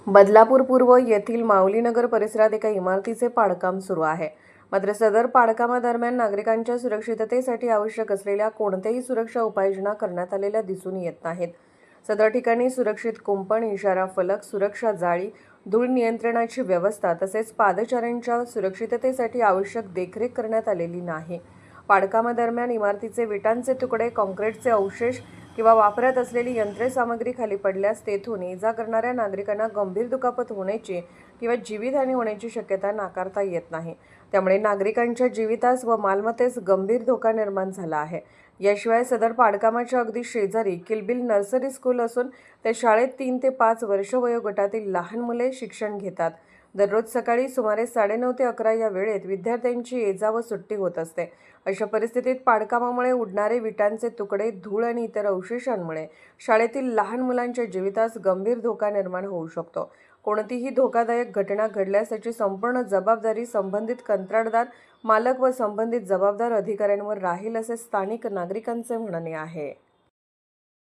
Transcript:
बदलापूर पूर्व येथील माऊलीनगर परिसरात एका इमारतीचे पाडकाम सुरू आहे. मात्र सदर पाडकामादरम्यान नागरिकांच्या सुरक्षिततेसाठी आवश्यक असलेल्या कोणत्याही सुरक्षा उपाययोजना करण्यात आलेल्या दिसून येत नाहीत. सदर ठिकाणी सुरक्षित कुंपण, इशारा फलक, सुरक्षा जाळी, धूळ नियंत्रणाची व्यवस्था तसेच पादचाऱ्यांच्या सुरक्षिततेसाठी आवश्यक देखरेख करण्यात आलेली नाही. पाडकामादरम्यान इमारतीचे विटांचे तुकडे, काँक्रीटचे अवशेष किंवा वापरात असलेली यंत्रसामग्री खाली पडल्यास तेथून इजा करणाऱ्या नागरिकांना गंभीर दुखापत होण्याची किंवा जीवितहानी होण्याची शक्यता नाकारता येत नाही. त्यामुळे नागरिकांच्या जीवितास व मालमत्तेस गंभीर धोका निर्माण झाला आहे. याशिवाय सदर पाडकामाच्या अगदी शेजारी किलबिल नर्सरी स्कूल असून त्या शाळेत 3 ते 5 वर्ष वयोगटातील लहान मुले शिक्षण घेतात. दररोज सकाळी सुमारे 9:30 ते 11 या वेळेत विद्यार्थ्यांची ये-जा व सुट्टी होत असते. अशा परिस्थितीत पाडकामामुळे उडणारे विटांचे तुकडे, धूळ आणि इतर अवशेषांमुळे शाळेतील लहान मुलांच्या जीवितास गंभीर धोका निर्माण होऊ शकतो. कोणतीही धोकादायक घटना घडल्यास त्याची संपूर्ण जबाबदारी संबंधित कंत्राटदार, मालक व संबंधित जबाबदार अधिकाऱ्यांवर राहील असे स्थानिक नागरिकांचे म्हणणे आहे.